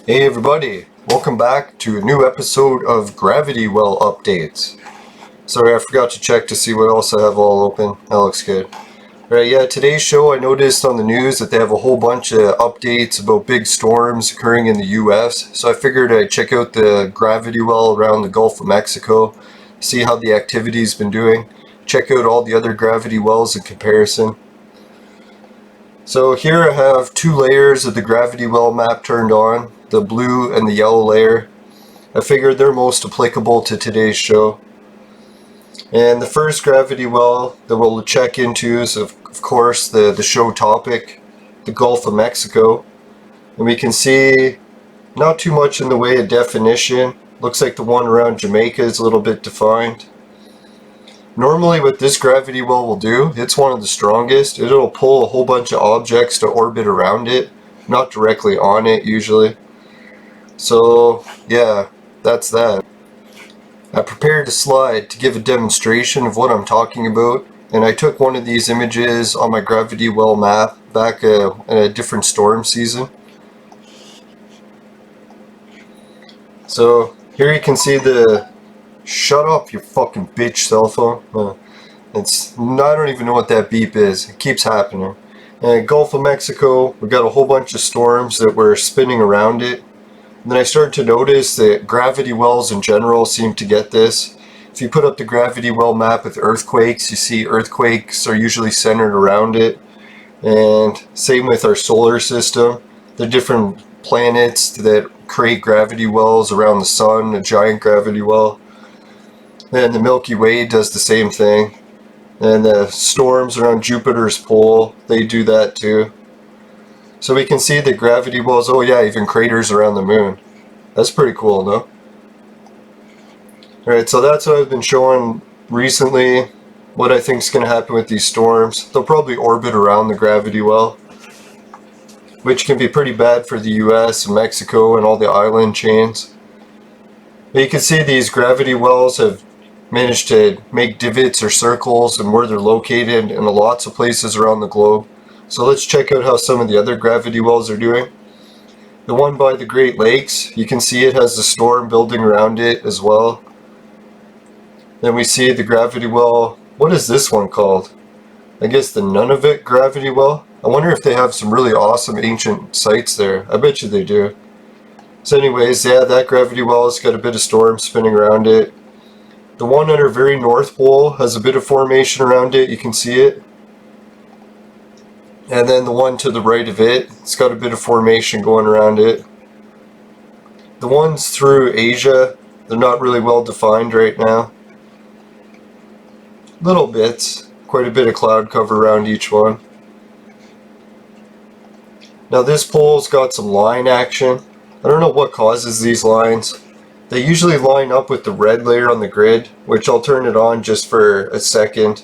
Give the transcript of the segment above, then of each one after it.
Hey everybody, welcome back to a new episode of Gravity Well Updates. Sorry, I forgot to check to see what else I have all open. That looks good. Alright, yeah, today's show I noticed on the news that they have a whole bunch of updates about big storms occurring in the US. So I figured I'd check out the gravity well around the Gulf of Mexico, see how the activity's been doing, check out all the other gravity wells in comparison. So here I have two layers of the gravity well map turned on, the blue and the yellow layer. I figured they're most applicable to today's show. And the first gravity well that we'll check into is of course the show topic, the Gulf of Mexico. And we can see not too much in the way of definition. Looks like the one around Jamaica is a little bit defined. Normally what this gravity well will do, it's one of the strongest. It'll pull a whole bunch of objects to orbit around it, not directly on it usually. So yeah, that's that. I prepared a slide to give a demonstration of what I'm talking about, and I took one of these images on my gravity well map back in a different storm season. So here you can see the shut up, you fucking bitch cell phone. I don't even know what that beep is. It keeps happening. And Gulf of Mexico, we got a whole bunch of storms that were spinning around it. And then I started to notice that gravity wells in general seem to get this. If you put up the gravity well map with earthquakes, you see earthquakes are usually centered around it. And same with our solar system. The different planets that create gravity wells around the sun, a giant gravity well. And the Milky Way does the same thing. And the storms around Jupiter's pole, they do that too. So we can see the gravity wells, oh yeah, even craters around the moon. That's pretty cool, no? Alright, so that's what I've been showing recently, what I think is going to happen with these storms. They'll probably orbit around the gravity well, which can be pretty bad for the US and Mexico and all the island chains. But you can see these gravity wells have managed to make divots or circles and where they're located in lots of places around the globe. So let's check out how some of the other gravity wells are doing. The one by the Great Lakes, you can see it has the storm building around it as well. Then we see the gravity well, what is this one called? I guess the Nunavut gravity well. I wonder if they have some really awesome ancient sites there. I bet you they do. So anyways, yeah, that gravity well has got a bit of storm spinning around it. The one at our very north pole has a bit of formation around it, you can see it. And then the one to the right of it, it's got a bit of formation going around it. The ones through Asia, they're not really well defined right now. Little bits, quite a bit of cloud cover around each one. Now this pole's got some line action. I don't know what causes these lines. They usually line up with the red layer on the grid, which I'll turn it on just for a second.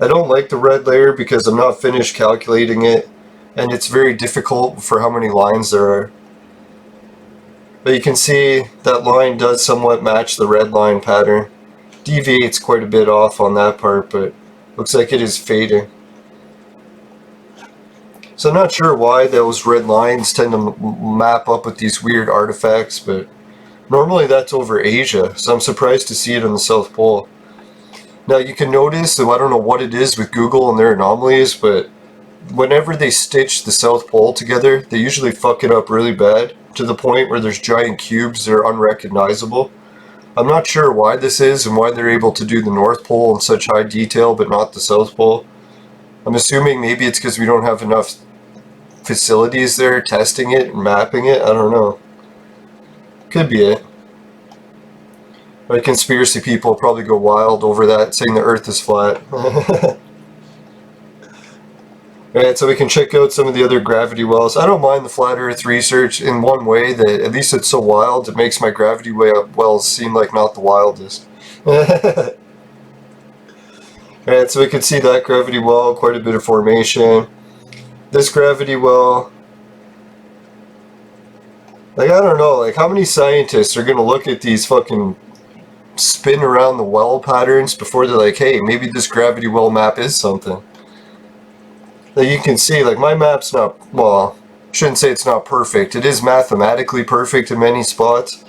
I don't like the red layer because I'm not finished calculating it, and it's very difficult for how many lines there are. But you can see that line does somewhat match the red line pattern. Deviates quite a bit off on that part, but looks like it is fading. So I'm not sure why those red lines tend to map up with these weird artifacts, but normally that's over Asia, so I'm surprised to see it on the South Pole. Now you can notice, though I don't know what it is with Google and their anomalies, but whenever they stitch the South Pole together, they usually fuck it up really bad, to the point where there's giant cubes that are unrecognizable. I'm not sure why this is and why they're able to do the North Pole in such high detail but not the South Pole. I'm assuming maybe it's because we don't have enough facilities there testing it and mapping it, I don't know. Could be it. But conspiracy people probably go wild over that, saying the earth is flat. Alright, so we can check out some of the other gravity wells. I don't mind the flat earth research in one way, that at least it's so wild, it makes my gravity wells seem like not the wildest. Alright, so we can see that gravity well, quite a bit of formation. This gravity well, like I don't know, like how many scientists are gonna look at these fucking spin around the well patterns before they're like, hey, maybe this gravity well map is something. Like you can see, like my map's not, well, shouldn't say it's not perfect. It is mathematically perfect in many spots,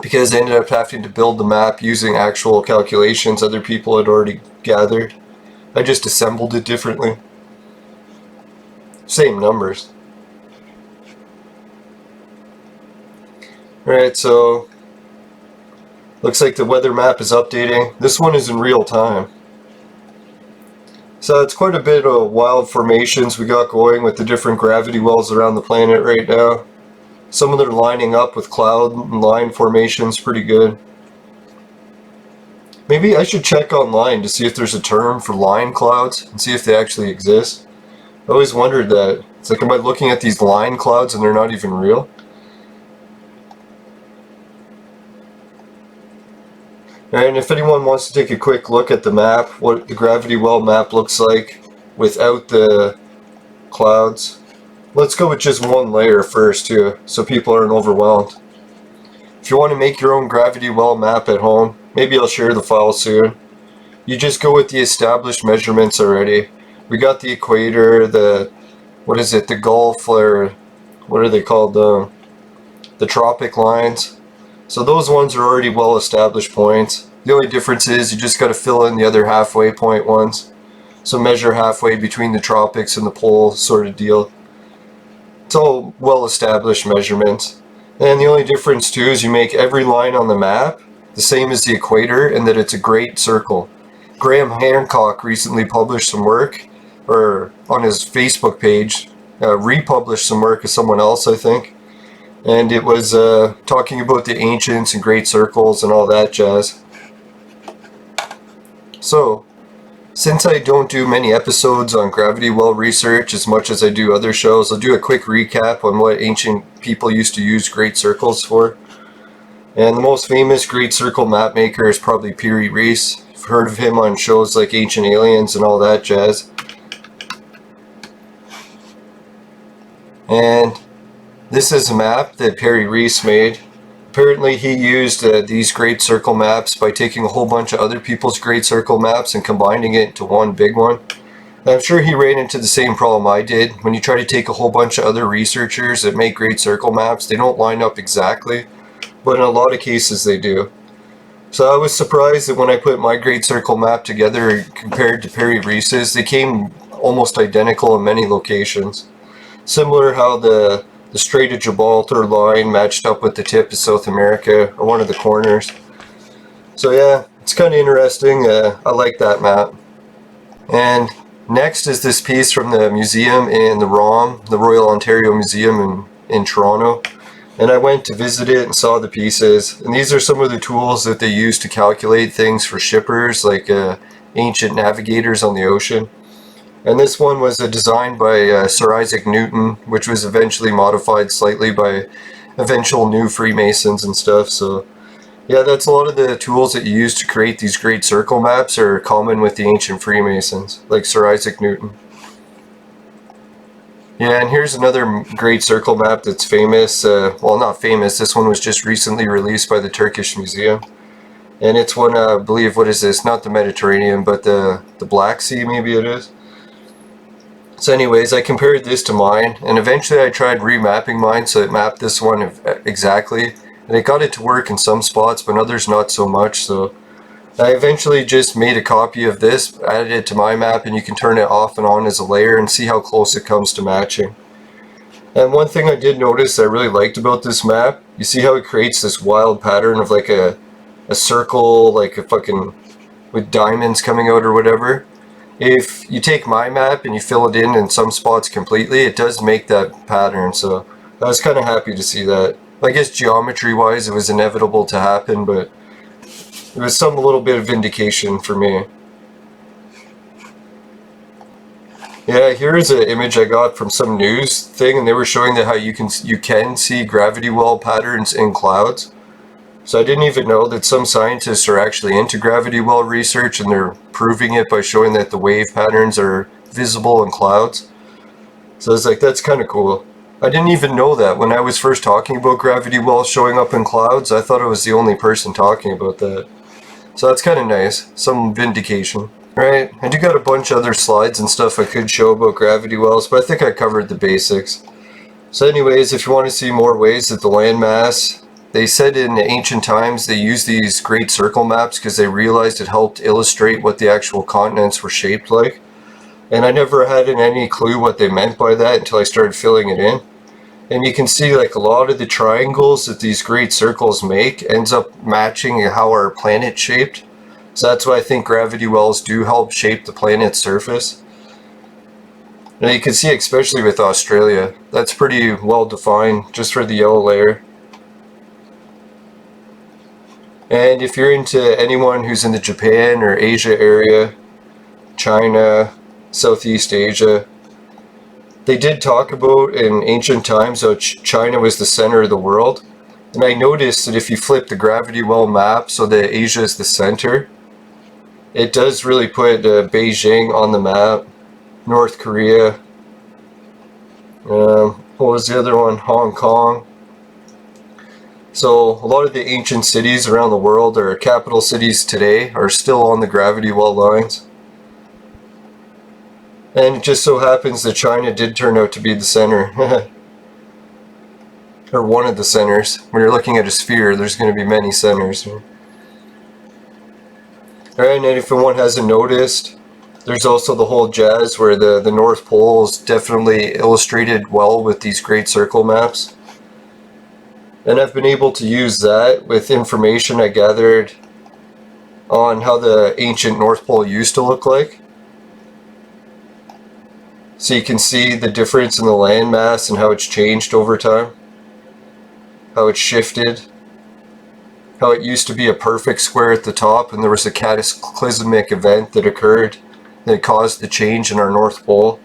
because I ended up having to build the map using actual calculations other people had already gathered. I just assembled it differently. Same numbers. Alright, so looks like the weather map is updating. This one is in real time. So it's quite a bit of wild formations we got going with the different gravity wells around the planet right now. Some of them are lining up with cloud and line formations pretty good. Maybe I should check online to see if there's a term for line clouds and see if they actually exist. I always wondered that. It's like, am I looking at these line clouds and they're not even real? And if anyone wants to take a quick look at the map, what the gravity well map looks like without the clouds, let's go with just one layer first too, so people aren't overwhelmed. If you want to make your own gravity well map at home, maybe I'll share the file soon. You just go with the established measurements already. We got the equator, the Gulf, or what are they called, the tropic lines. So those ones are already well established points. The only difference is you just got to fill in the other halfway point ones. So measure halfway between the tropics and the pole sort of deal. It's all well established measurements. And the only difference too is you make every line on the map the same as the equator, and that it's a great circle. Graham Hancock recently published some work, or on his Facebook page, republished some work of someone else, I think. And it was talking about the ancients and great circles and all that jazz. So, since I don't do many episodes on gravity well research as much as I do other shows, I'll do a quick recap on what ancient people used to use great circles for. And the most famous great circle map maker is probably Piri Reis. I've heard of him on shows like Ancient Aliens and all that jazz. And this is a map that Piri Reis made. Apparently he used these great circle maps by taking a whole bunch of other people's great circle maps and combining it into one big one. And I'm sure he ran into the same problem I did. When you try to take a whole bunch of other researchers that make great circle maps, they don't line up exactly, but in a lot of cases they do. So I was surprised that when I put my great circle map together compared to Piri Reis's, they came almost identical in many locations. Similar how the Strait of Gibraltar line matched up with the tip of South America, or one of the corners. So yeah, it's kind of interesting. I like that map. And next is this piece from the museum in the ROM, the Royal Ontario Museum in Toronto. And I went to visit it and saw the pieces. And these are some of the tools that they use to calculate things for shippers, like ancient navigators on the ocean. And this one was designed by Sir Isaac Newton, which was eventually modified slightly by eventual new Freemasons and stuff. So yeah, that's a lot of the tools that you use to create these great circle maps are common with the ancient Freemasons, like Sir Isaac Newton. Yeah, and here's another great circle map that's famous. Well, not famous, this one was just recently released by the Turkish Museum. And it's one, I believe, what is this? Not the Mediterranean, but the Black Sea, maybe it is. So anyways, I compared this to mine, and eventually I tried remapping mine so it mapped this one exactly. And it got it to work in some spots, but others not so much. So I eventually just made a copy of this, added it to my map, and you can turn it off and on as a layer and see how close it comes to matching. And one thing I did notice I really liked about this map, you see how it creates this wild pattern of like a circle, like a fucking, with diamonds coming out or whatever. If you take my map and you fill it in some spots completely, it does make that pattern. So I was kind of happy to see that. I guess geometry wise it was inevitable to happen, but it was a little bit of vindication for me. Yeah, here's an image I got from some news thing, and they were showing that how you can see gravity well patterns in clouds. So I didn't even know that some scientists are actually into gravity well research, and they're proving it by showing that the wave patterns are visible in clouds. So it's like, that's kind of cool. I didn't even know that when I was first talking about gravity wells showing up in clouds. I thought I was the only person talking about that. So that's kind of nice, some vindication. Right, I do got a bunch of other slides and stuff I could show about gravity wells, but I think I covered the basics. So anyways, if you want to see more ways that the landmass, they said in ancient times they used these great circle maps because they realized it helped illustrate what the actual continents were shaped like. And I never had any clue what they meant by that until I started filling it in. And you can see like a lot of the triangles that these great circles make ends up matching how our planet's shaped. So that's why I think gravity wells do help shape the planet's surface. Now you can see, especially with Australia, that's pretty well defined just for the yellow layer. And if you're into anyone who's in the Japan or Asia area, China, Southeast Asia, they did talk about in ancient times how China was the center of the world. And I noticed that if you flip the gravity well map so that Asia is the center, it does really put Beijing on the map. North Korea. What was the other one? Hong Kong. So a lot of the ancient cities around the world, or capital cities today, are still on the gravity well lines. And it just so happens that China did turn out to be the center. Or one of the centers. When you're looking at a sphere, there's going to be many centers. Alright, and if anyone hasn't noticed, there's also the whole jazz where the North Pole is definitely illustrated well with these great circle maps. And I've been able to use that with information I gathered on how the ancient North Pole used to look like. So you can see the difference in the landmass and how it's changed over time. How it's shifted. How it used to be a perfect square at the top and there was a cataclysmic event that occurred that caused the change in our North Pole.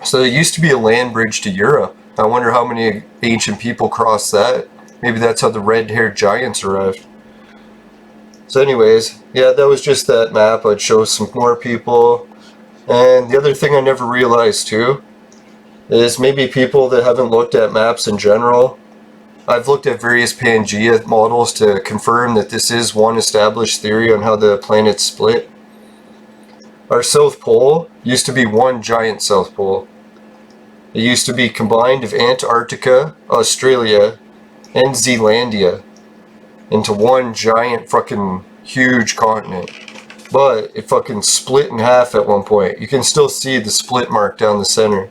So there used to be a land bridge to Europe. I wonder how many ancient people crossed that. Maybe that's how the red-haired giants arrived. So anyways, yeah, that was just that map. I'd show some more people. And the other thing I never realized too is maybe people that haven't looked at maps in general. I've looked at various Pangea models to confirm that this is one established theory on how the planet's split. Our South Pole used to be one giant South Pole. It used to be combined of Antarctica, Australia, and Zealandia into one giant fucking huge continent. But it fucking split in half at one point. You can still see the split mark down the center.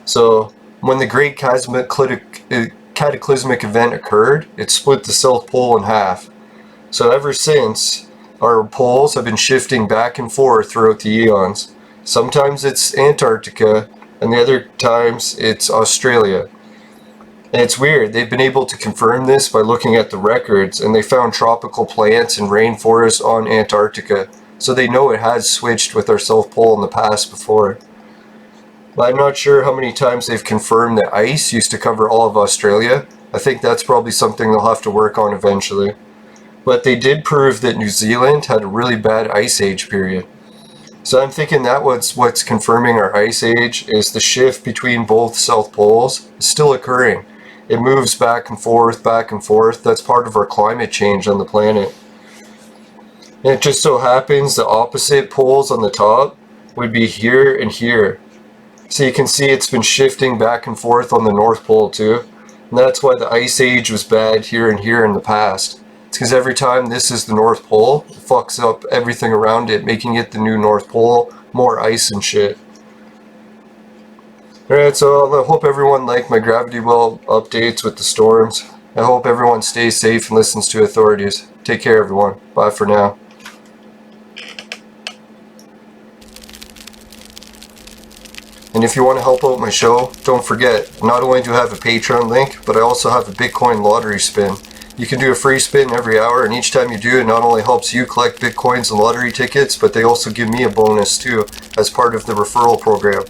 So when the Great Cataclysmic event occurred, it split the South Pole in half. So ever since, our poles have been shifting back and forth throughout the eons. Sometimes it's Antarctica, and the other times it's Australia. And it's weird, they've been able to confirm this by looking at the records, and they found tropical plants and rainforests on Antarctica. So they know it has switched with our South Pole in the past before. But I'm not sure how many times they've confirmed that ice used to cover all of Australia. I think that's probably something they'll have to work on eventually. But they did prove that New Zealand had a really bad ice age period. So I'm thinking that what's confirming our ice age is the shift between both South Poles is still occurring. It moves back and forth, back and forth. That's part of our climate change on the planet. And it just so happens the opposite poles on the top would be here and here. So you can see it's been shifting back and forth on the North Pole too. And that's why the ice age was bad here and here in the past. It's because every time this is the North Pole, it fucks up everything around it, making it the new North Pole, more ice and shit. Alright, so I hope everyone liked my gravity well updates with the storms. I hope everyone stays safe and listens to authorities. Take care everyone. Bye for now. And if you want to help out my show, don't forget, not only do I have a Patreon link, but I also have a Bitcoin lottery spin. You can do a free spin every hour, and each time you do, it not only helps you collect Bitcoins and lottery tickets, but they also give me a bonus too, as part of the referral program.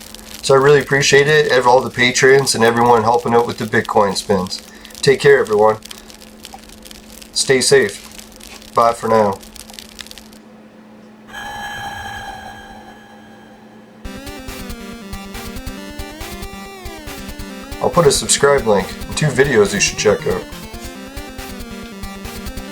So I really appreciate it, all the patrons and everyone helping out with the Bitcoin spins. Take care everyone. Stay safe. Bye for now. I'll put a subscribe link and 2 videos you should check out.